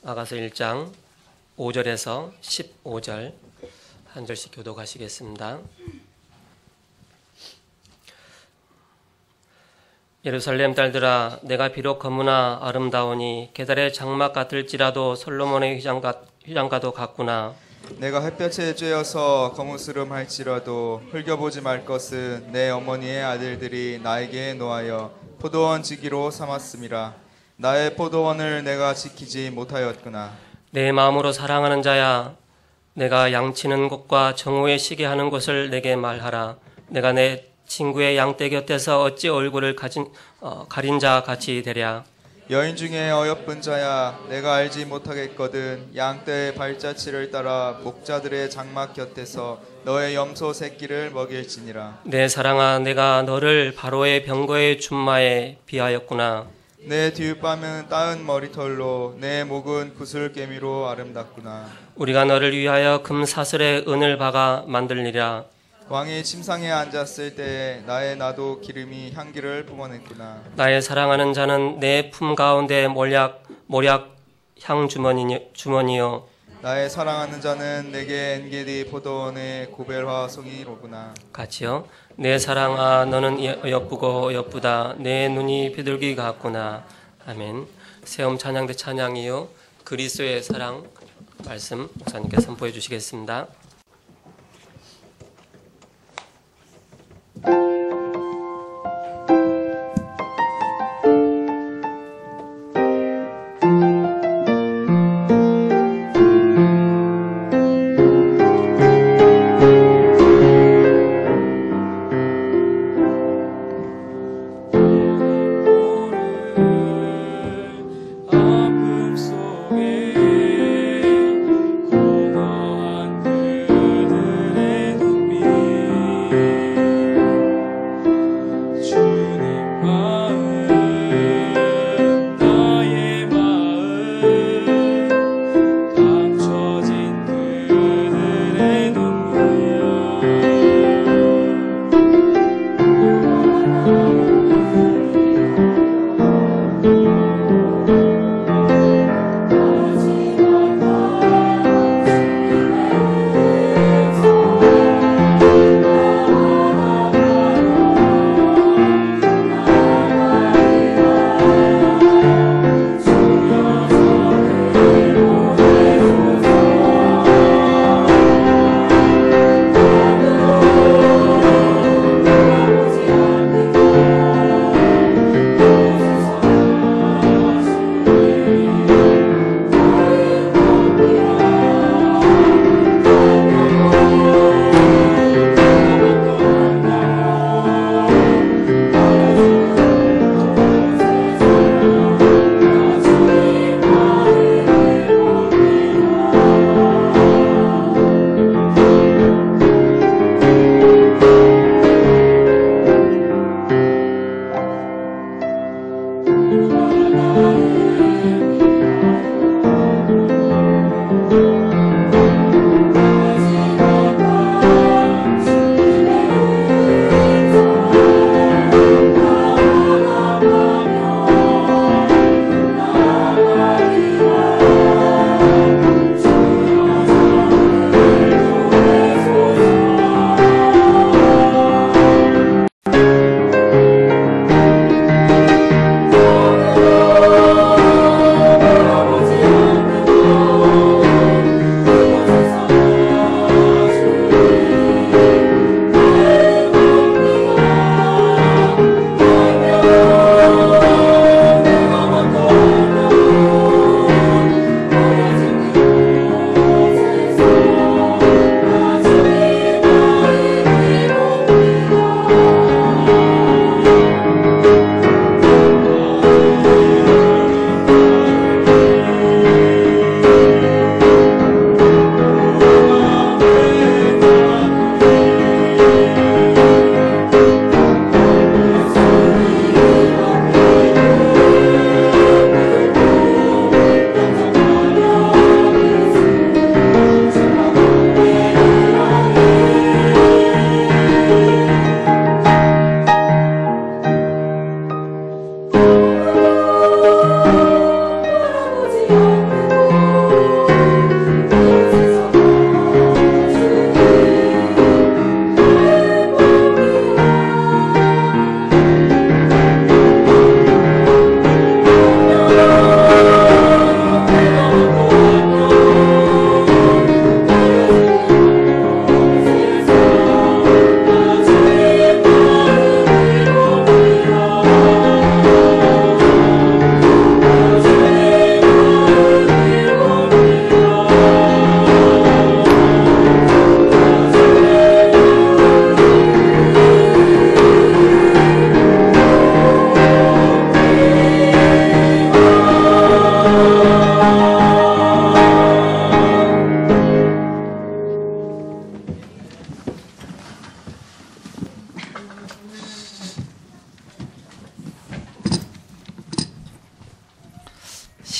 아가서 1장 5절에서 15절 한 절씩 교독하시겠습니다. 예루살렘 딸들아, 내가 비록 거무나 아름다우니 계달의 장막 같을지라도 솔로몬의 휘장과도 같구나. 내가 햇볕에 쬐어서 거무스름할지라도 흘겨보지 말 것은 내 어머니의 아들들이 나에게 노하여 포도원 지기로 삼았음이라. 나의 포도원을 내가 지키지 못하였구나. 내 마음으로 사랑하는 자야, 내가 양치는 곳과 정오에 쉬게 하는 곳을 내게 말하라. 내가 내 친구의 양떼 곁에서 어찌 얼굴을 가린 자 같이 되랴. 여인 중에 어여쁜 자야, 내가 알지 못하겠거든. 양떼의 발자취를 따라 목자들의 장막 곁에서 너의 염소 새끼를 먹일지니라. 내 사랑아, 내가 너를 바로의 병거의 준마에 비하였구나. 내 뒷밤은 따은 머리털로, 내 목은 구슬개미로 아름답구나. 우리가 너를 위하여 금사슬에 은을 박아 만들리라. 왕이 침상에 앉았을 때에 나의 나도 기름이 향기를 뿜어냈구나. 나의 사랑하는 자는 내 품 가운데 몰약 향 주머니요. 나의 사랑하는 자는 내게 엔게디 포도원의 고벨화 송이로구나. 같이요. 내 사랑아, 너는 예쁘고 예쁘다. 내 눈이 비둘기 같구나. 아멘. 세움 찬양대 찬양이요. 그리스도의 사랑 말씀 목사님께 선포해 주시겠습니다. 아픔 속에 공허한 그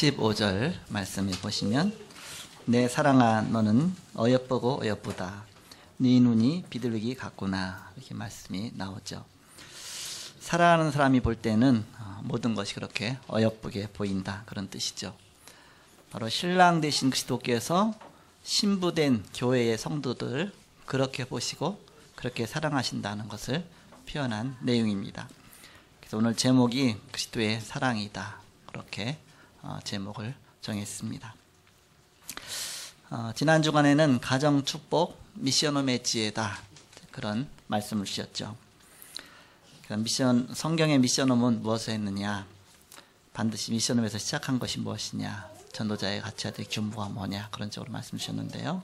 15절 말씀을 보시면 내 사랑아 너는 어여쁘고 어여쁘다. 네 눈이 비둘기 같구나. 이렇게 말씀이 나오죠. 사랑하는 사람이 볼 때는 모든 것이 그렇게 어여쁘게 보인다. 그런 뜻이죠. 바로 신랑 되신 그리스도께서 신부된 교회의 성도들을 그렇게 보시고 그렇게 사랑하신다는 것을 표현한 내용입니다. 그래서 오늘 제목이 그리스도의 사랑이다. 그렇게 제목을 정했습니다. 지난 주간에는 가정축복 미션홈의 지혜다. 그런 말씀을 주셨죠. 성경의 미션홈은 무엇을 했느냐? 반드시 미션홈에서 시작한 것이 무엇이냐? 전도자의 갖춰야 될 규모가 뭐냐? 그런 쪽으로 말씀 주셨는데요.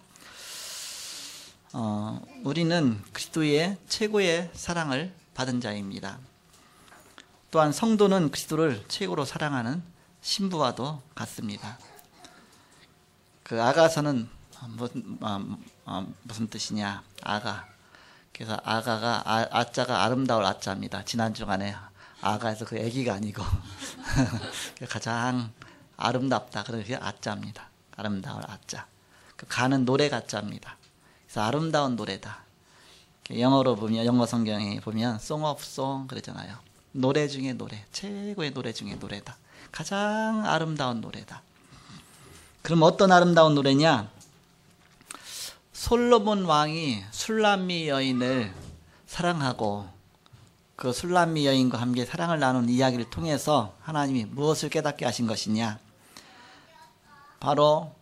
우리는 그리스도의 최고의 사랑을 받은 자입니다. 또한 성도는 그리스도를 최고로 사랑하는 신부와도 같습니다. 그 아가서는 무슨 뜻이냐? 아가. 그래서 아가가 아자가 아름다울 아자입니다. 지난 주간에 아가에서 그 아기가 아니고 가장 아름답다. 그래서 아자입니다. 아름다울 아자. 그 가는 노래 가자입니다. 그래서 아름다운 노래다. 영어로 보면 영어 성경에 보면 Song of Song 그러잖아요. 노래 중에 노래, 최고의 노래 중에 노래다. 가장 아름다운 노래다. 그럼 어떤 아름다운 노래냐? 솔로몬 왕이 술람미 여인을 사랑하고 그 술람미 여인과 함께 사랑을 나눈 이야기를 통해서 하나님이 무엇을 깨닫게 하신 것이냐? 바로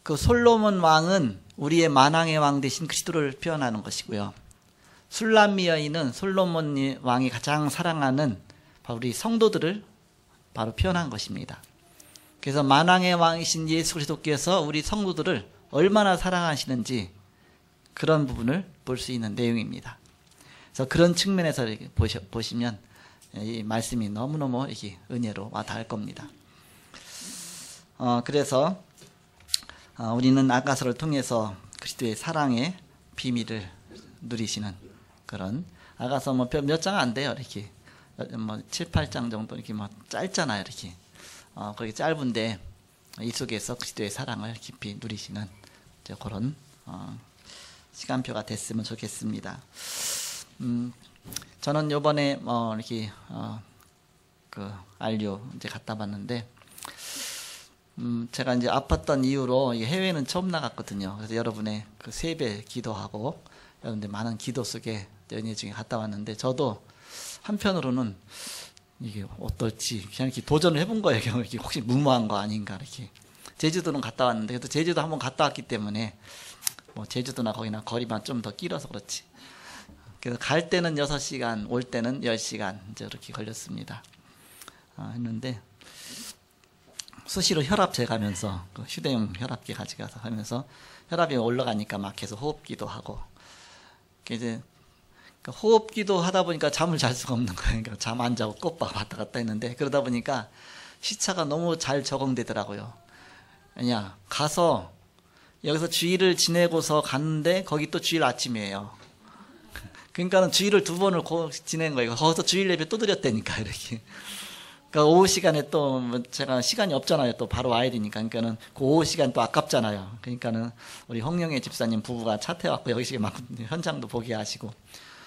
그 솔로몬 왕은 우리의 만왕의 왕 되신 그리스도를 표현하는 것이고요. 술람미 여인은 솔로몬 왕이 가장 사랑하는 바로 우리 성도들을 바로 표현한 것입니다. 그래서 만왕의 왕이신 예수 그리스도께서 우리 성도들을 얼마나 사랑하시는지 그런 부분을 볼 수 있는 내용입니다. 그래서 그런 측면에서 보시면 이 말씀이 너무너무 이게 은혜로 와닿을 겁니다. 그래서 우리는 아가서를 통해서 그리스도의 사랑의 비밀을 누리시는 그런 아가서 몇 장 안 돼요. 이렇게 7, 8장 정도 이렇게 짧잖아요. 이렇게 그렇게 짧은데 이 속에서 그리스도의 사랑을 깊이 누리시는 그런 시간표가 됐으면 좋겠습니다. 저는 요번에 이렇게 그 안료 이제 갔다 봤는데 제가 이제 아팠던 이유로 해외는 처음 나갔거든요. 그래서 여러분의 그 세배 기도하고 여러분들 많은 기도 속에 연예 중에 갔다 왔는데 저도 한편으로는 이게 어떨지 그냥 이렇게 도전을 해본 거예요. 이렇게 혹시 무모한 거 아닌가 이렇게. 제주도는 갔다 왔는데 그래도 제주도 한번 갔다 왔기 때문에 제주도나 거기나 거리만 좀 더 길어서 그렇지. 그래서 갈 때는 6시간, 올 때는 10시간 이제 이렇게 걸렸습니다. 했는데 수시로 혈압 재가면서 그 휴대용 혈압기 가져가서 하면서 혈압이 올라가니까 막 계속 호흡기도 하고 이제 호흡기도 하다 보니까 잠을 잘 수가 없는 거예요. 그러니까 잠 안 자고 꽃밥 왔다 갔다 했는데 그러다 보니까 시차가 너무 잘 적응되더라고요. 왜냐 가서 여기서 주일을 지내고서 갔는데 거기 또 주일 아침이에요. 그러니까는 주일을 2번을 지낸 거예요. 거기서 주일 예배 또 드렸다니까 이렇게. 그러니까 오후 시간에 또 제가 시간이 없잖아요. 또 바로 와야 되니까. 그러니까는 그 오후 시간 또 아깝잖아요. 그러니까는 우리 홍영애 집사님 부부가 차 태워갖고 여기서 막 현장도 보게 하시고.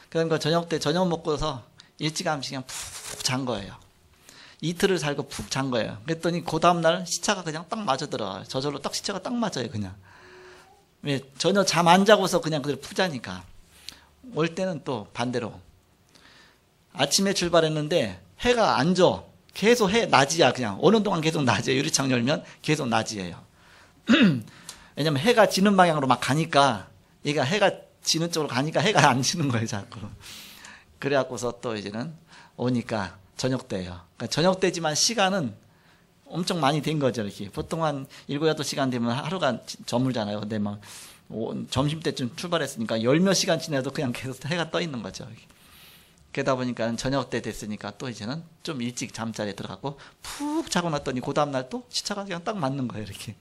그러니까 저녁 때 저녁 먹고서 일찌감치 그냥 푹 잔 거예요. 이틀을 살고 푹 잔 거예요. 그랬더니 그 다음날 시차가 그냥 딱 맞아 들어가요. 저절로 딱 시차가 딱 맞아요. 그냥. 왜 전혀 잠 안 자고서 그냥 그대로 푹 자니까. 올 때는 또 반대로. 아침에 출발했는데 해가 안 져. 계속 낮이야. 그냥 오는 동안 계속 낮이에요. 유리창 열면 계속 낮이에요. 왜냐면 해가 지는 방향으로 막 가니까 얘가 해가 지는 쪽으로 가니까 해가 안 지는 거예요. 자꾸. 그래갖고서 또 이제는 오니까 저녁 때예요. 그러니까 저녁 때지만 시간은 엄청 많이 된 거죠. 이렇게 보통 한 7, 8시간 되면 하루가 저물잖아요. 근데 막 점심 때쯤 출발했으니까 10몇 시간 지나도 그냥 계속 해가 떠 있는 거죠. 그러다 보니까 저녁 때 됐으니까 또 이제는 좀 일찍 잠자리에 들어가고 푹 자고 났더니 그 다음날 또 시차가 그냥 딱 맞는 거예요. 이렇게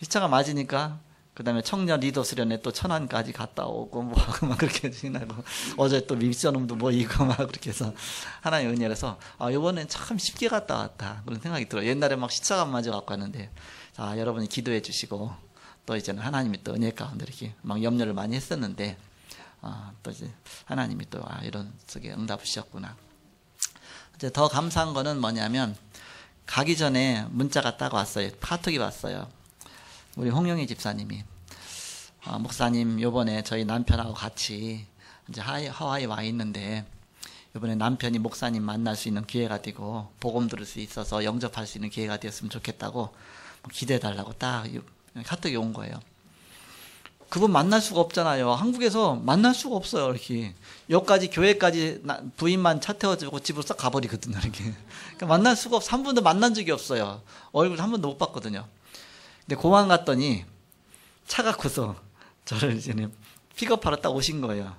시차가 맞으니까 그다음에 청년 리더 수련회 또 천안까지 갔다 오고 뭐 막 그렇게 지나고 어제 또 미션홈도 모이고 막 그렇게 해서 하나님의 은혜라서 이번엔 참 쉽게 갔다 왔다 그런 생각이 들어요. 옛날에 막 시차가 안 맞아 갖고 왔는데 자 여러분이 기도해 주시고 또 이제는 하나님이 또 은혜 가운데 이렇게 막 염려를 많이 했었는데 또 이제 하나님이 또 이런 속에 응답을 주셨구나. 이제 더 감사한 거는 뭐냐면 가기 전에 문자가 딱 왔어요. 카톡이 왔어요. 우리 홍영희 집사님이 목사님 요번에 저희 남편하고 같이 이제 하와이 와 있는데 요번에 남편이 목사님 만날 수 있는 기회가 되고 복음 들을 수 있어서 영접할 수 있는 기회가 되었으면 좋겠다고 기대해 달라고 딱 카톡이 온 거예요. 그분 만날 수가 없잖아요. 한국에서 만날 수가 없어요. 이렇게 여기까지 교회까지 부인만 차 태워주고 집으로 싹 가버리거든요. 이렇게 그러니까 만날 수가 없어. 한 번도 만난 적이 없어요. 얼굴 한 번도 못 봤거든요. 근데 공항 갔더니 차 갖고서 저를 이제 픽업하러 딱 오신 거예요.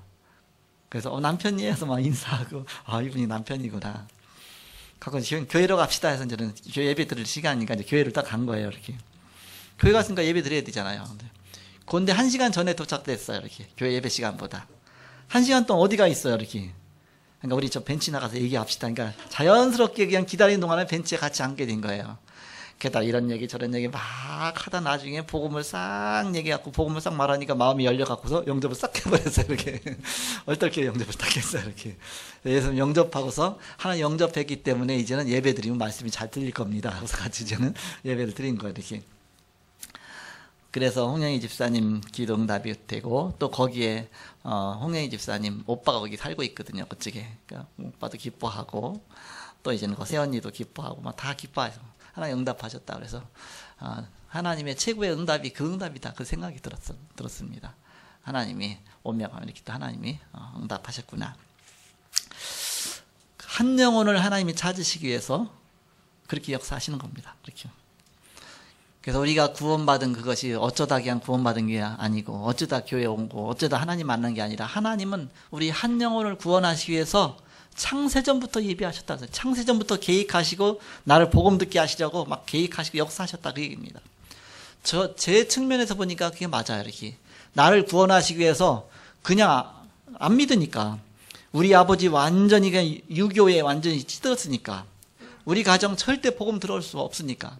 그래서 남편이에요. 해서 막 인사하고 이분이 남편이구나. 갖고 교회로 갑시다 해서 저는 교회 예배 드릴 시간이니까 이제 교회를 딱 간 거예요. 이렇게 교회 갔으니까 예배 드려야 되잖아요. 근데 1시간 전에 도착됐어요. 이렇게 교회 예배 시간보다 1시간 동안 어디가 있어요. 이렇게 그러니까 우리 저 벤치 나가서 얘기합시다. 그러니까 자연스럽게 그냥 기다리는 동안에 벤치에 같이 앉게 된 거예요. 게다가 이런 얘기 저런 얘기 막 하다 나중에 복음을 싹 얘기하고 복음을 싹 말하니까 마음이 열려갖고서 영접을 싹 해버렸어요. 이렇게 얼떨결에 영접을 딱 했어요. 이렇게 그래서 영접하고서 하나 영접했기 때문에 이제는 예배 드리면 말씀이 잘 들릴 겁니다. 그래서 같이 이제는 예배를 드린 거예요. 이렇게. 그래서 홍영희 집사님 기도 응답이 되고 또 거기에 홍영희 집사님 오빠가 거기 살고 있거든요. 그쪽에. 그러니까 오빠도 기뻐하고 또 이제는 그 새언니도 기뻐하고 막 다 기뻐해서 하나님 응답하셨다. 그래서 하나님의 최고의 응답이 그 응답이다. 그 생각이 들었습니다. 하나님이 오명하면 이렇게 또 하나님이 응답하셨구나. 한 영혼을 하나님이 찾으시기 위해서 그렇게 역사하시는 겁니다. 그렇게. 그래서 우리가 구원받은 그것이 어쩌다 그냥 구원받은 게 아니고 어쩌다 교회 온 거 어쩌다 하나님 만난 게 아니라 하나님은 우리 한 영혼을 구원하시기 위해서 창세전부터 예비하셨다. 창세전부터 계획하시고 나를 복음 듣게 하시려고 막 계획하시고 역사하셨다. 그 얘기입니다. 제 측면에서 보니까 그게 맞아요. 이렇게 나를 구원하시기 위해서 그냥 안 믿으니까 우리 아버지 완전히 그냥 유교에 완전히 찌들었으니까 우리 가정 절대 복음 들어올 수 없으니까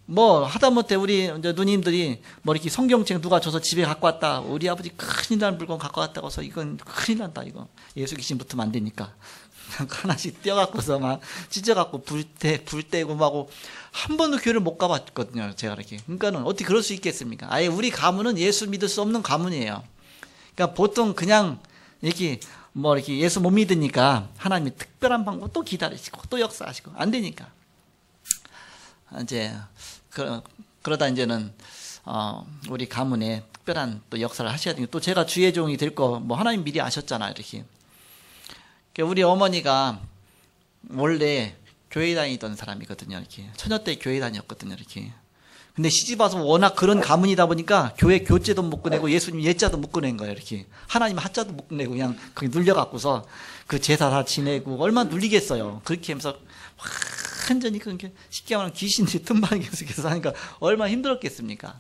뭐 하다못해 우리 이제 누님들이 뭐 이렇게 성경책 누가 줘서 집에 갖고 왔다. 우리 아버지 큰일 날 물건 갖고 왔다고 해서 이건 큰일 난다. 이거 예수 귀신 붙으면 안 되니까 하나씩 떼어갖고서 막 찢어갖고 불 떼고 하고 한 번도 교회를 못 가봤거든요. 제가 이렇게. 그러니까는 어떻게 그럴 수 있겠습니까? 아예 우리 가문은 예수 믿을 수 없는 가문이에요. 그러니까 보통 그냥 이렇게 뭐 이렇게 예수 못 믿으니까 하나님이 특별한 방법 또 기다리시고 또 역사하시고 안 되니까 이제 그러다 이제는 우리 가문에 특별한 또 역사를 하셔야 되고 또 제가 주의 종이 될 거 뭐 하나님 미리 아셨잖아요. 이렇게. 우리 어머니가 원래 교회 다니던 사람이거든요. 이렇게 처녀 때 교회 다녔거든요. 이렇게. 근데 시집 와서 워낙 그런 가문이다 보니까 교회 교제도 못 꺼내고 예수님 예자도 못 꺼낸 거예요. 이렇게 하나님 하자도 못 꺼내고 그냥 거기 눌려갖고서 그 제사 다 지내고 얼마나 눌리겠어요. 그렇게 하면서 완전히 그렇게 쉽게 말하면 귀신이 틈바에 계속해서 하니까 얼마나 힘들었겠습니까?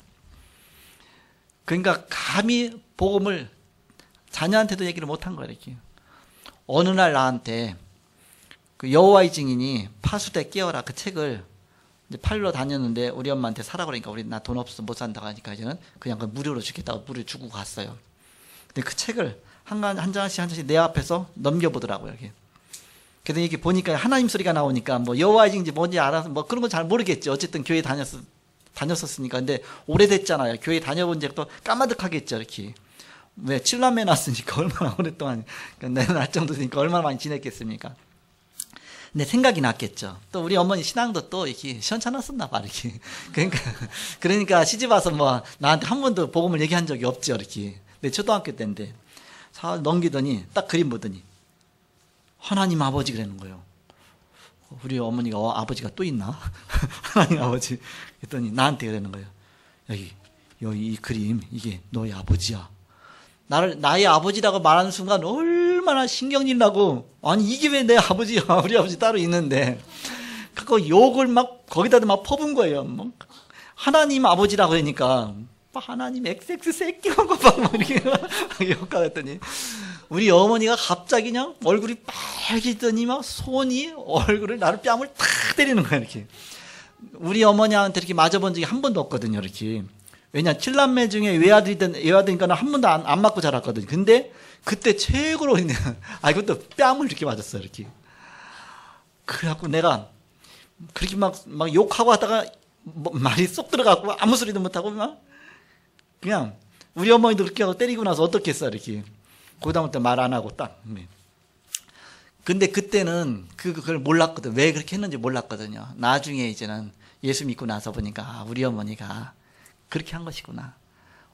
그러니까 감히 복음을 자녀한테도 얘기를 못한 거예요. 이렇게. 어느 날 나한테 그 여호와의 증인이 파수대 깨어라 그 책을 이제 팔러 다녔는데 우리 엄마한테 사라고 그러니까 우리 나 돈 없어 못 산다고 하니까 이제는 그냥 그 무료로 주겠다고 무료 주고 갔어요. 근데 그 책을 한 장씩 내 앞에서 넘겨보더라고요. 이렇게. 그래서 이렇게 보니까 하나님 소리가 나오니까 뭐 여호와의 증인인지 뭔지 알아서 뭐 그런 건 잘 모르겠죠. 어쨌든 교회 다녔었으니까. 근데 오래됐잖아요. 교회 다녀본 적도 까마득하겠죠. 이렇게. 왜 칠남매 났으니까 얼마나 오랫동안 그러니까 날 정도니까 얼마나 많이 지냈겠습니까? 근데 생각이 났겠죠. 또 우리 어머니 신앙도 또 이렇게 시원찮았었나 봐. 이렇게. 그러니까 시집 와서 뭐 나한테 한 번도 복음을 얘기한 적이 없죠. 이렇게. 내 초등학교 때인데 잘 넘기더니 딱 그림 보더니 하나님 아버지 그러는 거예요. 우리 어머니가 아버지가 또 있나? 하나님 아버지. 그랬더니 나한테 그러는 거예요. 여기 이 그림 이게 너의 아버지야. 나의 아버지라고 말하는 순간 얼마나 신경질 나고 아니 이게 왜 내 아버지야. 우리 아버지 따로 있는데 그거 욕을 막 거기다 막 퍼붓은 거예요. 뭐 하나님 아버지라고 하니까 하나님 XX 새끼가 막 이렇게 욕하랬더니 우리 어머니가 갑자기 그냥 얼굴이 빨개지더니 막 손이 얼굴을 나를 뺨을 탁 때리는 거야 이렇게. 우리 어머니한테 이렇게 맞아본 적이 한 번도 없거든요 이렇게. 왜냐 7남매 중에 외아들이니까 한 번도 안 맞고 자랐거든요. 근데 그때 최고로 그냥 이것도 뺨을 이렇게 맞았어요 이렇게. 그래갖고 내가 그렇게 막 욕하고 하다가 말이 쏙 들어가고 아무 소리도 못하고 막 그냥 우리 어머니도 그렇게 하고 때리고 나서 어떻겠어 이렇게. 그다음부터 말 안 하고 딱. 근데 그때는 그걸 몰랐거든. 왜 그렇게 했는지 몰랐거든요. 나중에 이제는 예수 믿고 나서 보니까 우리 어머니가 그렇게 한 것이구나.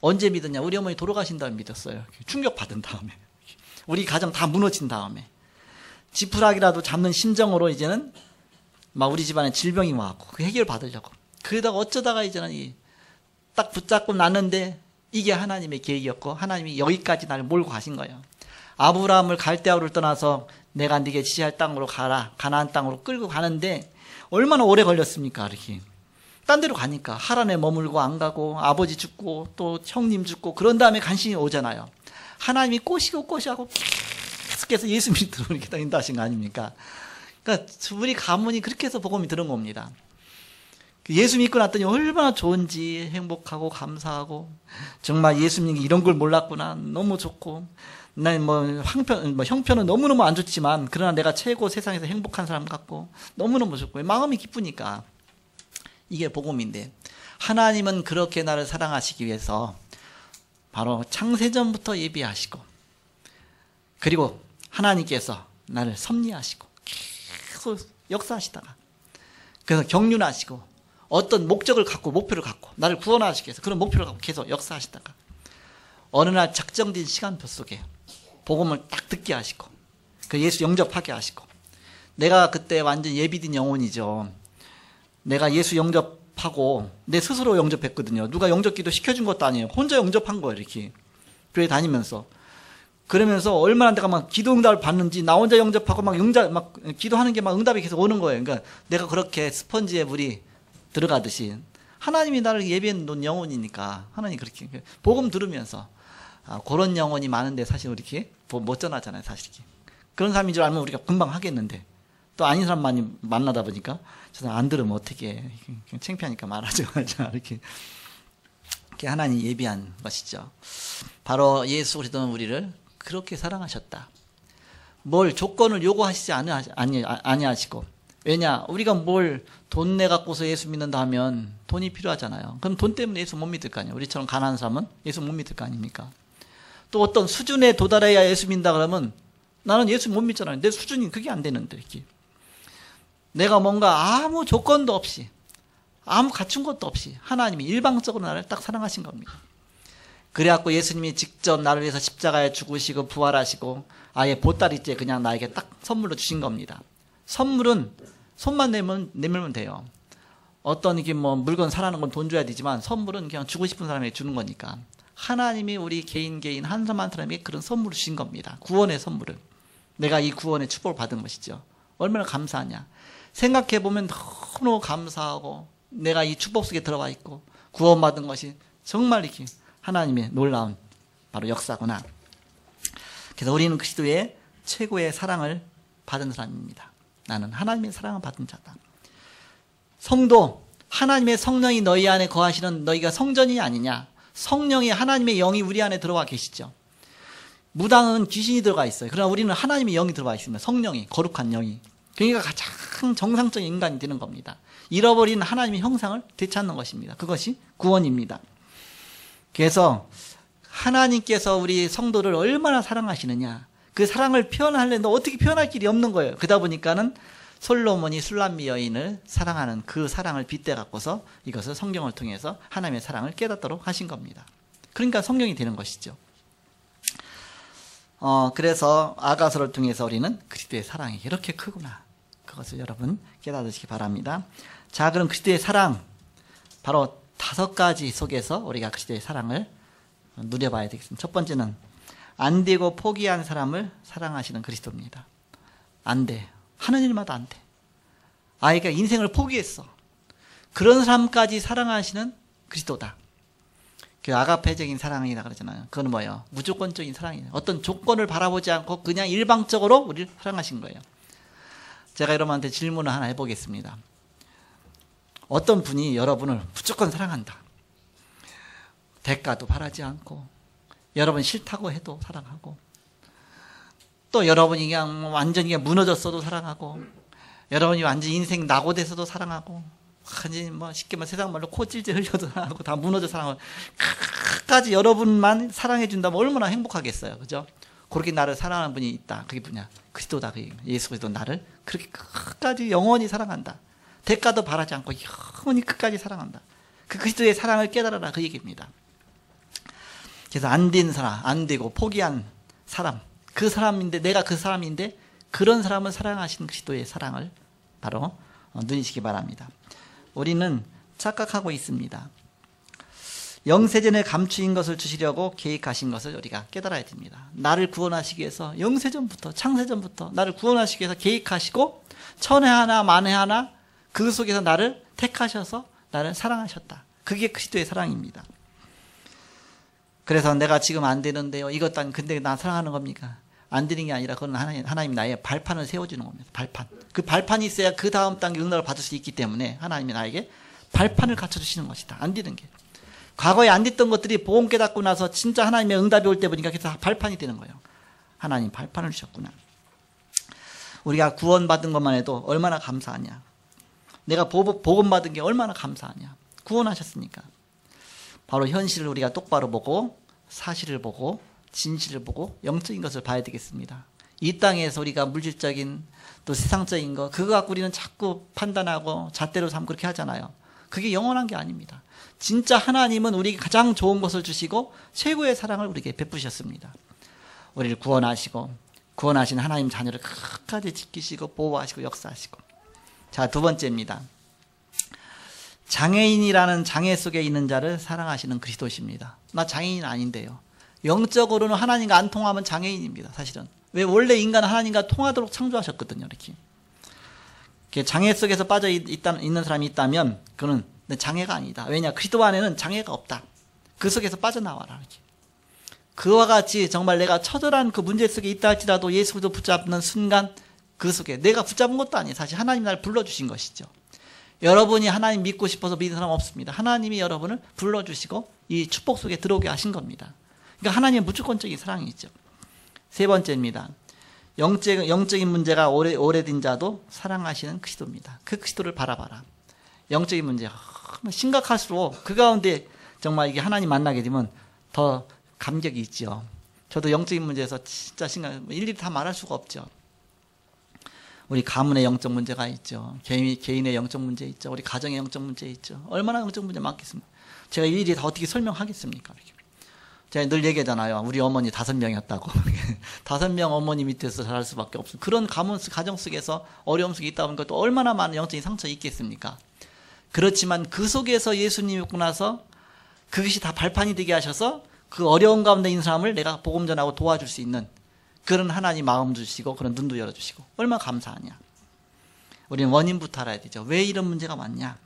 언제 믿었냐? 우리 어머니 돌아가신 다음에 믿었어요. 충격받은 다음에. 우리 가정 다 무너진 다음에. 지푸라기라도 잡는 심정으로 이제는 막 우리 집안에 질병이 와갖고 그 해결 받으려고. 그러다가 어쩌다가 이제는 딱 붙잡고 났는데 이게 하나님의 계획이었고 하나님이 여기까지 나를 몰고 가신 거예요. 아브라함을 갈대아우를 떠나서 내가 네게 지시할 땅으로 가라. 가나안 땅으로 끌고 가는데 얼마나 오래 걸렸습니까? 이렇게. 딴 데로 가니까 하란에 머물고 안 가고 아버지 죽고 또 형님 죽고 그런 다음에 간신히 오잖아요. 하나님이 꼬시고 계속해서 예수 믿도록 이렇게 다닌다 하신 거 아닙니까? 그러니까 우리 가문이 그렇게 해서 복음이 들은 겁니다. 예수 믿고 났더니 얼마나 좋은지 행복하고 감사하고 정말 예수 믿는 게 이런 걸 몰랐구나. 너무 좋고 난 형편은 너무너무 안 좋지만 그러나 내가 최고 세상에서 행복한 사람 같고 너무너무 좋고 마음이 기쁘니까 이게 복음인데 하나님은 그렇게 나를 사랑하시기 위해서 바로 창세전부터 예비하시고 그리고 하나님께서 나를 섭리하시고 계속 역사하시다가 그래서 경륜하시고 어떤 목적을 갖고 목표를 갖고 나를 구원하시기 위해서 그런 목표를 갖고 계속 역사하시다가 어느 날 작정된 시간표 속에 복음을 딱 듣게 하시고 그 예수 영접하게 하시고 내가 그때 완전 예비된 영혼이죠. 내가 예수 영접하고 내 스스로 영접했거든요. 누가 영접기도 시켜준 것도 아니에요. 혼자 영접한 거예요. 이렇게 교회 다니면서 그러면서 얼마나 내가 막 기도 응답을 받는지 나 혼자 영접하고 막 기도하는 게 막 응답이 계속 오는 거예요. 그러니까 내가 그렇게 스펀지에 물이 들어가듯이 하나님이 나를 예비해 놓은 영혼이니까 하나님 그렇게 복음 들으면서 그런 영혼이 많은데 사실 이렇게 못 전하잖아요. 사실 그런 사람인 줄 알면 우리가 금방 하겠는데 또 아닌 사람 많이 만나다 보니까 저 사람 안 들으면 어떻게 해. 그냥 창피하니까 말하지 말자 이렇게 하나님 예비한 것이죠. 바로 예수 그리스도는 우리를 그렇게 사랑하셨다. 뭘 조건을 요구하시지 아니하시고 왜냐 우리가 뭘 돈 내갖고서 예수 믿는다 하면 돈이 필요하잖아요. 그럼 돈 때문에 예수 못 믿을 거 아니에요. 우리처럼 가난한 사람은 예수 못 믿을 거 아닙니까? 또 어떤 수준에 도달해야 예수 믿는다 그러면 나는 예수 못 믿잖아요. 내 수준이 그게 안 되는데 이렇게. 내가 뭔가 아무 조건도 없이 아무 갖춘 것도 없이 하나님이 일방적으로 나를 딱 사랑하신 겁니다. 그래갖고 예수님이 직접 나를 위해서 십자가에 죽으시고 부활하시고 아예 보따리째 그냥 나에게 딱 선물로 주신 겁니다. 선물은 손만 내밀면 돼요. 어떤 이게 뭐 물건 사라는 건 돈 줘야 되지만 선물은 그냥 주고 싶은 사람에게 주는 거니까 하나님이 우리 개인 한 사람 한 사람에게 그런 선물을 주신 겁니다. 구원의 선물을. 내가 이 구원의 축복을 받은 것이죠. 얼마나 감사하냐. 생각해보면 너무 감사하고 내가 이 축복 속에 들어와 있고 구원받은 것이 정말 이렇게 하나님의 놀라운 바로 역사구나. 그래서 우리는 그리스도의 최고의 사랑을 받은 사람입니다. 나는 하나님의 사랑을 받은 자다. 성도, 하나님의 성령이 너희 안에 거하시는 너희가 성전이 아니냐. 성령이 하나님의 영이 우리 안에 들어와 계시죠. 무당은 귀신이 들어가 있어요. 그러나 우리는 하나님의 영이 들어와 있습니다. 성령이, 거룩한 영이. 그러니까 가장 정상적인 인간이 되는 겁니다. 잃어버린 하나님의 형상을 되찾는 것입니다. 그것이 구원입니다. 그래서 하나님께서 우리 성도를 얼마나 사랑하시느냐. 그 사랑을 표현하려는데 어떻게 표현할 길이 없는 거예요. 그러다 보니까는 솔로몬이 술람미 여인을 사랑하는 그 사랑을 빗대 갖고서 이것을 성경을 통해서 하나님의 사랑을 깨닫도록 하신 겁니다. 그러니까 성경이 되는 것이죠. 그래서 아가서를 통해서 우리는 그리스도의 사랑이 이렇게 크구나. 그것을 여러분 깨닫으시기 바랍니다. 자, 그럼 그리스도의 사랑 바로 5가지 속에서 우리가 그리스도의 사랑을 누려봐야 되겠습니다. 첫 번째는 안 되고 포기한 사람을 사랑하시는 그리스도입니다. 안 돼. 하는 일마다 안 돼. 아이가 인생을 포기했어. 그런 사람까지 사랑하시는 그리스도다. 그 아가페적인 사랑이라 그러잖아요. 그건 뭐예요? 무조건적인 사랑이에요. 어떤 조건을 바라보지 않고 그냥 일방적으로 우리를 사랑하신 거예요. 제가 여러분한테 질문을 하나 해보겠습니다. 어떤 분이 여러분을 무조건 사랑한다. 대가도 바라지 않고 여러분 싫다고 해도 사랑하고 또 여러분이 그냥 완전히 무너졌어도 사랑하고 여러분이 완전히 인생 낙오돼서도 사랑하고 완전히 뭐 쉽게 말 세상 말로 코 찔찔 흘려도 사랑하고 다 무너져 사랑하고 끝까지 여러분만 사랑해 준다면 얼마나 행복하겠어요. 그죠? 그렇게 나를 사랑하는 분이 있다. 그게 뭐냐? 그리스도다. 예수 그리스도 나를 그렇게 끝까지 영원히 사랑한다. 대가도 바라지 않고 영원히 끝까지 사랑한다. 그 그리스도의 사랑을 깨달아라. 그 얘기입니다. 그래서 안 된 사람, 안 되고 포기한 사람, 그 사람인데 내가 그 사람인데 그런 사람을 사랑하시는 그리스도의 사랑을 바로 누리시기 바랍니다. 우리는 착각하고 있습니다. 영세전에 감추인 것을 주시려고 계획하신 것을 우리가 깨달아야 됩니다. 나를 구원하시기 위해서 영세전부터 창세전부터 나를 구원하시기 위해서 계획하시고 천해 하나 만해 하나 그 속에서 나를 택하셔서 나를 사랑하셨다. 그게 그리스도의 사랑입니다. 그래서 내가 지금 안 되는데요. 이것도 근데 나 사랑하는 겁니까? 안 되는 게 아니라 그건 하나님 나의 발판을 세워주는 겁니다. 발판. 그 발판이 있어야 그 다음 단계 응답을 받을 수 있기 때문에 하나님이 나에게 발판을 갖춰주시는 것이다. 안 되는 게. 과거에 안 됐던 것들이 복음 깨닫고 나서 진짜 하나님의 응답이 올 때 보니까 그래서 발판이 되는 거예요. 하나님 발판을 주셨구나. 우리가 구원받은 것만 해도 얼마나 감사하냐. 내가 복음 받은 게 얼마나 감사하냐. 구원하셨으니까. 바로 현실을 우리가 똑바로 보고 사실을 보고 진실을 보고 영적인 것을 봐야 되겠습니다. 이 땅에서 우리가 물질적인 또 세상적인 거 그거 갖고 우리는 자꾸 판단하고 잣대로 삼고 그렇게 하잖아요. 그게 영원한 게 아닙니다. 진짜 하나님은 우리에게 가장 좋은 것을 주시고 최고의 사랑을 우리에게 베푸셨습니다. 우리를 구원하시고 구원하신 하나님 자녀를 끝까지 지키시고 보호하시고 역사하시고. 자, 두 번째입니다. 장애인이라는 장애 속에 있는 자를 사랑하시는 그리스도십니다. 나 장애인 아닌데요. 영적으로는 하나님과 안 통하면 장애인입니다. 사실은. 왜 원래 인간은 하나님과 통하도록 창조하셨거든요. 이렇게 장애 속에서 빠져 있는 사람이 있다면 그는 장애가 아니다. 왜냐? 그리스도 안에는 장애가 없다. 그 속에서 빠져나와라. 이렇게. 그와 같이 정말 내가 처절한 그 문제 속에 있다 할지라도 예수 그리스도 붙잡는 순간 그 속에 내가 붙잡은 것도 아니에요. 사실 하나님 나를 불러주신 것이죠. 여러분이 하나님 믿고 싶어서 믿는 사람 없습니다. 하나님이 여러분을 불러주시고 이 축복 속에 들어오게 하신 겁니다. 그러니까 하나님의 무조건적인 사랑이 있죠. 세 번째입니다. 영적인 문제가 오래된 자도 사랑하시는 그리스도입니다. 그 그리스도를 바라봐라. 영적인 문제 심각할수록 그 가운데 정말 이게 하나님 만나게 되면 더 감격이 있죠. 저도 영적인 문제에서 진짜 일일이 다 말할 수가 없죠. 우리 가문의 영적 문제가 있죠. 개인의 영적 문제 있죠. 우리 가정의 영적 문제 있죠. 얼마나 영적 문제 많겠습니까? 제가 일일이 다 어떻게 설명하겠습니까? 제가 늘 얘기하잖아요. 우리 어머니 5명이었다고. 5명 어머니 밑에서 자랄 수밖에 없어요. 그런 가정 속에서 어려움 속에 있다 보니까 또 얼마나 많은 영적인 상처가 있겠습니까? 그렇지만 그 속에서 예수님이 있고 나서 그것이 다 발판이 되게 하셔서 그 어려운 가운데 있는 사람을 내가 복음 전하고 도와줄 수 있는 그런 하나님 마음 주시고 그런 눈도 열어주시고 얼마나 감사하냐. 우리는 원인부터 알아야 되죠. 왜 이런 문제가 많냐.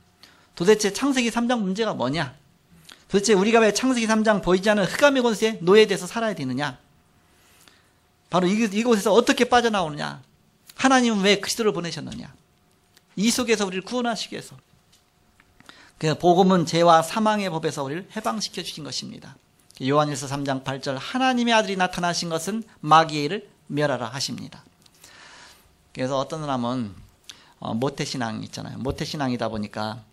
도대체 창세기 3장 문제가 뭐냐. 도대체 우리가 왜 창세기 3장 보이지 않는 흑암의 권세에 노예돼서 살아야 되느냐. 바로 이곳에서 어떻게 빠져나오느냐. 하나님은 왜 그리스도를 보내셨느냐. 이 속에서 우리를 구원하시기 위해서. 그래서 복음은 죄와 사망의 법에서 우리를 해방시켜 주신 것입니다. 요한일서 3장 8절 하나님의 아들이 나타나신 것은 마귀의 일을 멸하라 하십니다. 그래서 어떤 사람은 모태신앙 있잖아요. 모태신앙이다 보니까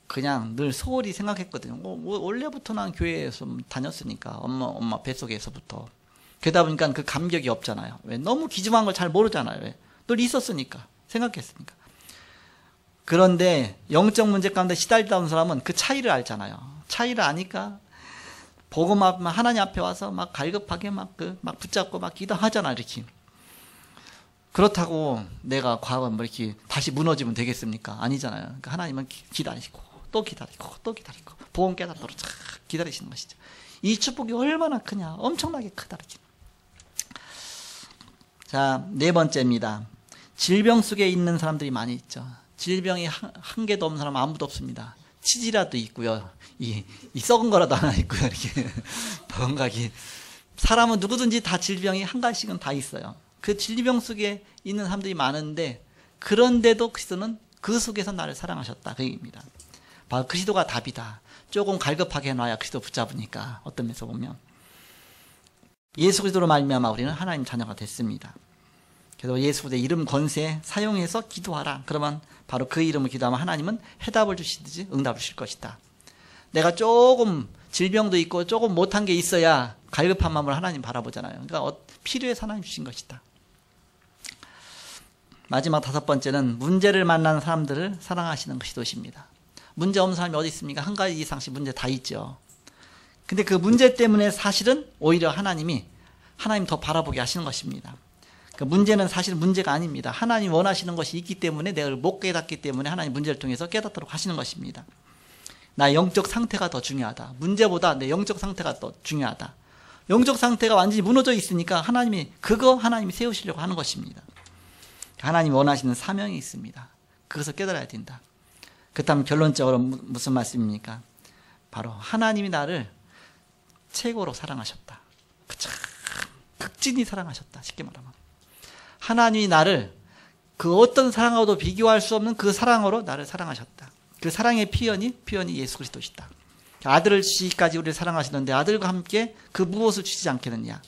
그냥 늘 소홀히 생각했거든요. 원래부터 난 교회에서 다녔으니까 엄마 뱃속에서부터. 그러다 보니까 그 감격이 없잖아요. 왜? 너무 기중한 걸 잘 모르잖아요. 왜? 늘 있었으니까. 생각했으니까. 그런데 영적 문제 가운데 시달리다 온 사람은 그 차이를 알잖아요. 차이를 아니까 복음 앞에 하나님 앞에 와서 막 갈급하게 막 붙잡고 막 기도하잖아. 이렇게. 그렇다고 내가 과거 뭐 이렇게 다시 무너지면 되겠습니까? 아니잖아요. 그러니까 하나님은 기다리시고 또 기다리고 또 기다리고 복음 깨닫도록 쫙 기다리시는 것이죠. 이 축복이 얼마나 크냐. 엄청나게 크다. 이렇게. 자, 네 번째입니다. 질병 속에 있는 사람들이 많이 있죠. 질병이 한 개도 없는 사람 아무도 없습니다. 치지라도 있고요. 이 썩은 거라도 하나 있고요. 이렇게 건강이. 사람은 누구든지 다 질병이 한 가지씩은 다 있어요. 그 질병 속에 있는 사람들이 많은데 그런데도 그리스도는 그 속에서 나를 사랑하셨다. 그 얘기입니다. 바로 그리스도가 답이다. 조금 갈급하게 해놔야 그리스도 붙잡으니까 어떤 면에서 보면 예수 그리스도로 말미암아 우리는 하나님 자녀가 됐습니다. 그래서 예수 그리스도의 이름 권세 사용해서 기도하라. 그러면 바로 그 이름을 기도하면 하나님은 해답을 주시듯이 응답을 주실 것이다. 내가 조금 질병도 있고 조금 못한 게 있어야 갈급한 마음을 하나님 바라보잖아요. 그러니까 필요해서 하나님 주신 것이다. 마지막 5번째는 문제를 만나는 사람들을 사랑하시는 그리스도십니다. 문제 없는 사람이 어디 있습니까? 한 가지 이상씩 문제 다 있죠. 근데 그 문제 때문에 사실은 오히려 하나님 더 바라보게 하시는 것입니다. 그 문제는 사실 문제가 아닙니다. 하나님 원하시는 것이 있기 때문에 내가 못 깨닫기 때문에 하나님 문제를 통해서 깨닫도록 하시는 것입니다. 나의 영적 상태가 더 중요하다. 문제보다 내 영적 상태가 더 중요하다. 영적 상태가 완전히 무너져 있으니까 하나님이 세우시려고 하는 것입니다. 하나님이 원하시는 사명이 있습니다. 그것을 깨달아야 된다. 그렇다면 결론적으로 무슨 말씀입니까? 바로 하나님이 나를 최고로 사랑하셨다. 극진히 사랑하셨다. 쉽게 말하면 하나님이 나를 그 어떤 사랑하고도 비교할 수 없는 그 사랑으로 나를 사랑하셨다. 그 사랑의 표현이 예수 그리스도시다. 아들을 주시기까지 우리를 사랑하시는데 아들과 함께 그 무엇을 주시지 않겠느냐.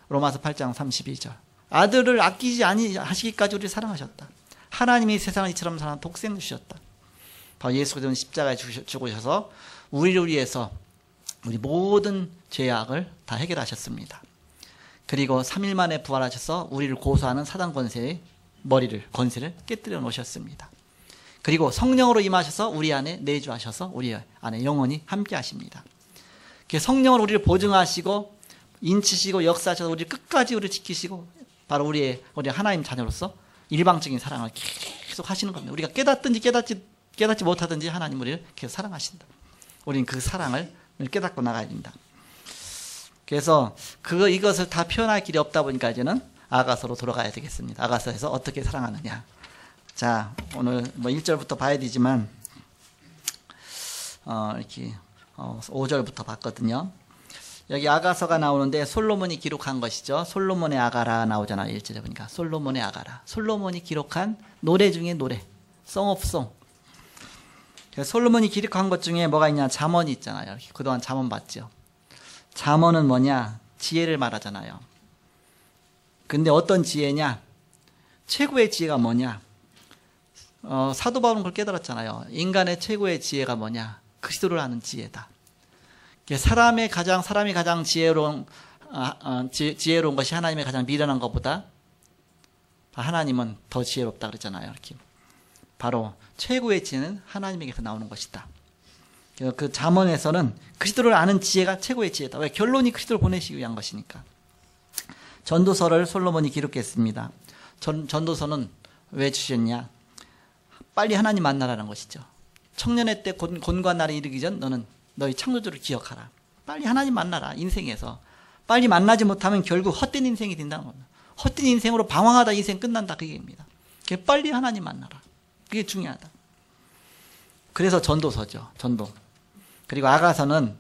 로마서 8장 32절. 아들을 아끼지 아니하시기까지 우리를 사랑하셨다. 하나님이 세상을 이처럼 사랑한 독생을 주셨다. 바로 예수 그리스도는 십자가에 죽으셔서 우리를 위해서 우리 모든 죄악을 다 해결하셨습니다. 그리고 3일 만에 부활하셔서 우리를 고소하는 사단 권세의 권세를 깨뜨려 놓으셨습니다. 그리고 성령으로 임하셔서 우리 안에 내주하셔서 우리 안에 영원히 함께 하십니다. 성령으로 우리를 보증하시고 인치시고 역사하셔서 우리를 끝까지 우리를 지키시고 바로 우리 하나님 자녀로서 일방적인 사랑을 계속 하시는 겁니다. 우리가 깨닫든지 깨닫지 못하든지 하나님 우리를 계속 사랑하신다. 우리는 그 사랑을 깨닫고 나가야 된다. 그래서 이것을 다 표현할 길이 없다 보니까 이제는 아가서로 돌아가야 되겠습니다. 아가서에서 어떻게 사랑하느냐. 자, 오늘 1절부터 봐야 되지만 이렇게 5절부터 봤거든요. 여기 아가서가 나오는데 솔로몬이 기록한 것이죠. 솔로몬의 아가라 나오잖아요. 1절에 보니까 솔로몬의 아가라. 솔로몬이 기록한 노래 중에 노래. Song of Song. 솔로몬이 기록한 것 중에 뭐가 있냐. 잠언이 있잖아요. 그동안 잠언 봤죠. 잠언은 뭐냐. 지혜를 말하잖아요. 근데 어떤 지혜냐. 최고의 지혜가 뭐냐. 사도 바울은 그걸 깨달았잖아요. 인간의 최고의 지혜가 뭐냐. 그리스도를 아는 지혜다. 사람이 가장 지혜로운 것이 하나님의 가장 미련한 것보다 하나님은 더 지혜롭다 그랬잖아요. 이렇게. 바로 최고의 지혜는 하나님에게서 나오는 것이다. 그 잠언에서는 그리스도를 아는 지혜가 최고의 지혜다. 왜? 결론이 그리스도를 보내시기 위한 것이니까. 전도서를 솔로몬이 기록했습니다. 전도서는 왜 주셨냐? 빨리 하나님 만나라는 것이죠. 청년의 때 곤과 날이 이르기 전 너는 너희 창조주를 기억하라. 빨리 하나님 만나라. 인생에서. 빨리 만나지 못하면 결국 헛된 인생이 된다는 겁니다. 헛된 인생으로 방황하다 인생 끝난다. 그 얘기입니다. 빨리 하나님 만나라. 그게 중요하다. 그래서 전도서죠. 전도. 그리고 아가서는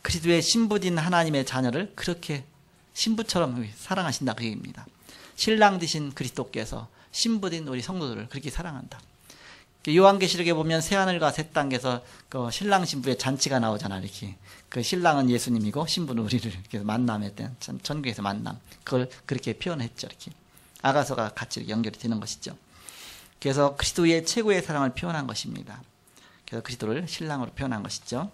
그리스도의 신부인 하나님의 자녀를 그렇게 신부처럼 사랑하신다. 그 얘기입니다. 신랑 되신 그리스도께서 신부인 우리 성도들을 그렇게 사랑한다. 요한계시록에 보면 새하늘과 새 땅에서 그 신랑 신부의 잔치가 나오잖아요. 이렇게 그 신랑은 예수님이고 신부는 우리를 이렇게 만남했던 천국에서 만남. 그걸 그렇게 표현했죠. 이렇게 아가서가 같이 연결이 되는 것이죠. 그래서 그리스도의 최고의 사랑을 표현한 것입니다. 그래서 그리스도를 신랑으로 표현한 것이죠.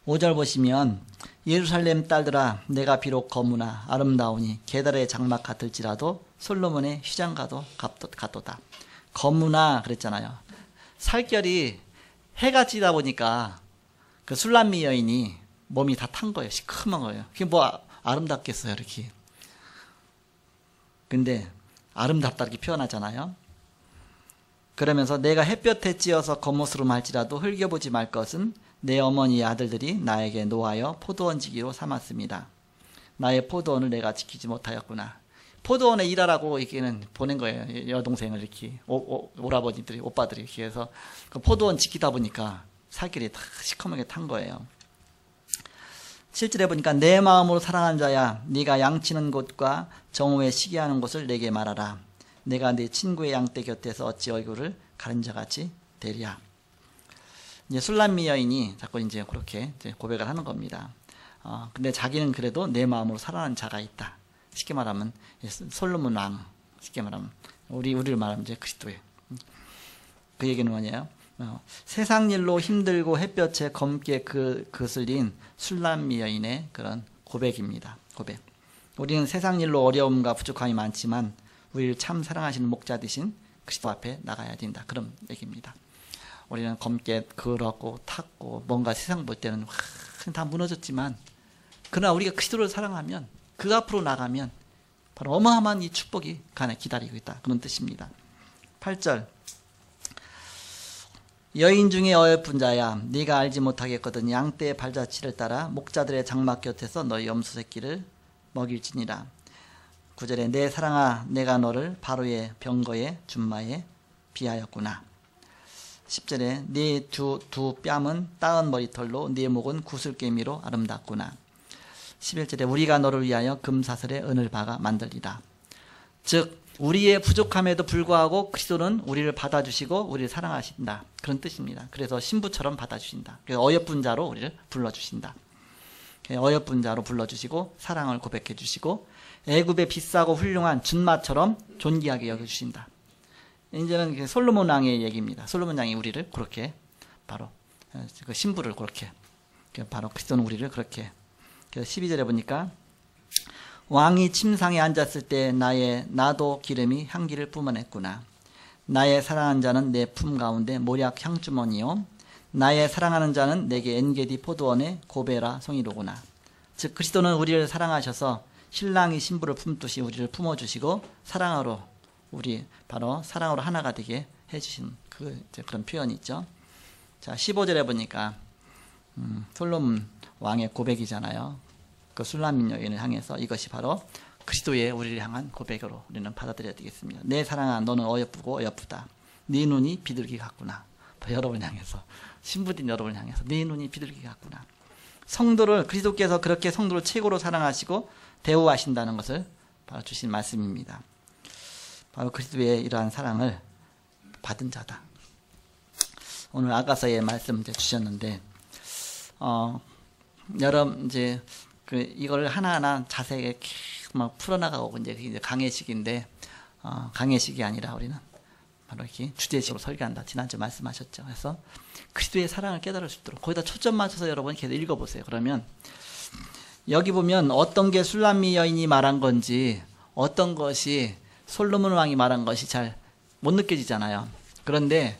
5절 보시면 예루살렘 딸들아 내가 비록 거무나 아름다우니 계달의 장막 같을지라도 솔로몬의 휘장과도 같도다. 거무나 그랬잖아요. 살결이 해가 지다 보니까 그 술람미 여인이 몸이 다 탄 거예요. 시커먼 거예요. 그게 뭐 아름답겠어요. 이렇게. 근데 아름답다 이렇게 표현하잖아요. 그러면서 내가 햇볕에 찌어서 겉모습으로 말지라도 흘겨보지 말 것은 내 어머니의 아들들이 나에게 노하여 포도원 지기로 삼았습니다. 나의 포도원을 내가 지키지 못하였구나. 포도원에 일하라고 이렇게는 보낸 거예요. 여동생을 이렇게 오라버니들이 오빠들이 이렇게 해서 그 포도원 지키다 보니까 살길이 다 시커멓게 탄 거예요. 7절에 보니까 내 마음으로 사랑하는 자야 네가 양치는 곳과 정오에 시기하는 곳을 내게 말하라. 내가 네 친구의 양떼 곁에서 어찌 얼굴을 가린 자같이 되랴. 이제 술람미 여인이 자꾸 이제 그렇게 이제 고백을 하는 겁니다. 근데 자기는 그래도 내 마음으로 사랑하는 자가 있다. 쉽게 말하면 솔로몬 왕, 쉽게 말하면 우리를 말하면 이제 그리스도예요. 그 얘기는 뭐냐요? 세상 일로 힘들고 햇볕에 검게 그슬린 술람미 여인의 그런 고백입니다. 고백. 우리는 세상 일로 어려움과 부족함이 많지만 우리를 참 사랑하시는 목자 되신 그리스도 앞에 나가야 된다. 그런 얘기입니다. 우리는 검게 그렇고 탔고 뭔가 세상 볼 때는 다 무너졌지만 그러나 우리가 그리스도를 사랑하면 그 앞으로 나가면 바로 어마어마한 이 축복이 간에 기다리고 있다. 그런 뜻입니다. 8절 여인 중에 어여쁜 자야 네가 알지 못하겠거든 양떼의 발자취를 따라 목자들의 장막 곁에서 너희 염소 새끼를 먹일지니라. 9절에 내 사랑아 내가 너를 바로의 병거의 준마에 비하였구나. 10절에 네 두 뺨은 따은 머리털로 네 목은 구슬개미로 아름답구나. 11절에 우리가 너를 위하여 금사슬에 은을 박아 만들리라. 즉 우리의 부족함에도 불구하고 그리스도는 우리를 받아주시고 우리를 사랑하신다. 그런 뜻입니다. 그래서 신부처럼 받아주신다. 그래서 어여쁜 자로 우리를 불러주신다. 어여쁜 자로 불러주시고 사랑을 고백해 주시고 애굽의 비싸고 훌륭한 준마처럼 존귀하게 여겨주신다. 이제는 솔로몬 왕의 얘기입니다. 솔로몬 왕이 우리를 그렇게 바로 그 신부를 그렇게 바로 그리스도는 우리를 그렇게. 그래서 12절에 보니까 왕이 침상에 앉았을 때 나도 기름이 향기를 뿜어냈구나. 나의 사랑하는 자는 내 품 가운데 모략 향주머니요 나의 사랑하는 자는 내게 엔게디 포도원의 고베라 송이로구나. 즉 그리스도는 우리를 사랑하셔서 신랑이 신부를 품듯이 우리를 품어주시고 사랑으로 우리 바로 사랑으로 하나가 되게 해주신 그런 표현이 있죠. 자 15절에 보니까 솔로몬 왕의 고백이잖아요. 그 술람미 여인을 향해서 이것이 바로 그리스도의 우리를 향한 고백으로 우리는 받아들여야 되겠습니다. 내 사랑아 너는 어여쁘고 어여쁘다. 네 눈이 비둘기 같구나. 여러분을 향해서 신부된 여러분을 향해서 네 눈이 비둘기 같구나. 성도를 그리스도께서 그렇게 성도를 최고로 사랑하시고 대우하신다는 것을 바로 주신 말씀입니다. 바로 그리스도의 이러한 사랑을 받은 자다. 오늘 아가서의 말씀 이제 주셨는데 여러분 이제 이걸 하나하나 자세하게 막 풀어나가고 이제 강해식인데 강해식이 아니라 우리는 바로 이렇게 주제식으로 설교한다. 지난주 말씀하셨죠. 그래서 그리스도의 사랑을 깨달을 수 있도록 거기다 초점 맞춰서 여러분 계속 읽어보세요. 그러면 여기 보면 어떤 게 술람미 여인이 말한 건지 어떤 것이 솔로몬 왕이 말한 것이 잘 못 느껴지잖아요. 그런데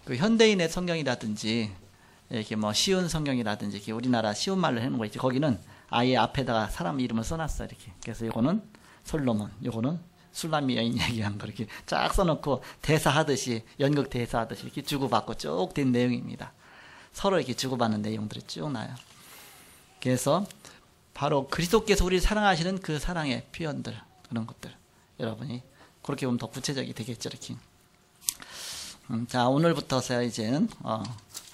그 현대인의 성경이라든지 이렇게 뭐 쉬운 성경이라든지 이렇게 우리나라 쉬운 말로 해놓은 거 있지. 거기는 아예 앞에다가 사람 이름을 써놨어 이렇게. 그래서 이거는 솔로몬, 이거는 술람미 여인 얘기한 거 이렇게 쫙 써놓고 대사하듯이 연극 대사하듯이 이렇게 주고받고 쭉 된 내용입니다. 서로 이렇게 주고받는 내용들이 쭉 나요. 그래서 바로 그리스도께서 우리를 사랑하시는 그 사랑의 표현들 그런 것들 여러분이 그렇게 보면 더 구체적이 되겠죠 이렇게. 자 오늘부터서야 이제는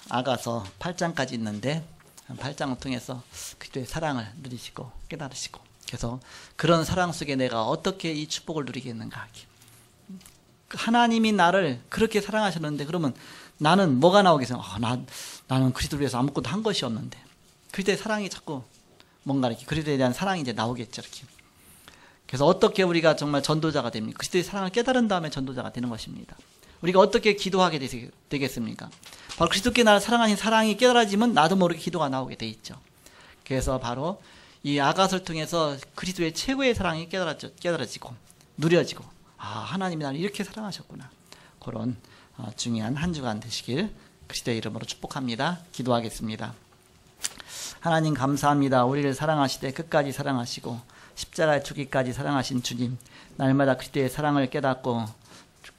아가서 8장까지 있는데 8장을 통해서 그리스도의 사랑을 누리시고 깨달으시고 그래서 그런 사랑 속에 내가 어떻게 이 축복을 누리겠는가. 하나님이 나를 그렇게 사랑하셨는데 그러면 나는 뭐가 나오겠어요? 나는 그리스도를 위해서 아무것도 한 것이 없는데 그리스도의 사랑이 자꾸 뭔가 이렇게 그리스도에 대한 사랑이 이제 나오겠죠 이렇게. 그래서 어떻게 우리가 정말 전도자가 됩니까? 그리스도의 사랑을 깨달은 다음에 전도자가 되는 것입니다. 우리가 어떻게 기도하게 되겠습니까? 바로 그리스도께 나를 사랑하신 사랑이 깨달아지면 나도 모르게 기도가 나오게 돼 있죠. 그래서 바로 이 아가서를 통해서 그리스도의 최고의 사랑이 깨달아지고 누려지고 하나님이 나를 이렇게 사랑하셨구나. 그런 중요한 한 주간 되시길 그리스도의 이름으로 축복합니다. 기도하겠습니다. 하나님 감사합니다. 우리를 사랑하시되 끝까지 사랑하시고 십자가의 죽기까지 사랑하신 주님, 날마다 그리스도의 사랑을 깨닫고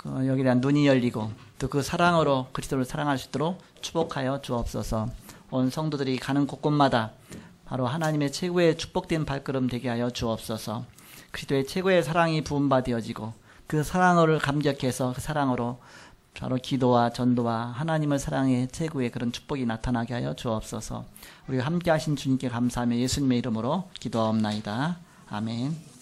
여기에 대한 눈이 열리고 또 그 사랑으로 그리스도를 사랑할 수 있도록 축복하여 주옵소서. 온 성도들이 가는 곳곳마다 바로 하나님의 최고의 축복된 발걸음 되게 하여 주옵소서. 그리스도의 최고의 사랑이 부음받아지고 그 사랑을 감격해서 그 사랑으로 바로 기도와 전도와 하나님을 사랑의 최고의 그런 축복이 나타나게 하여 주옵소서. 우리가 함께 하신 주님께 감사하며 예수님의 이름으로 기도하옵나이다. 아멘.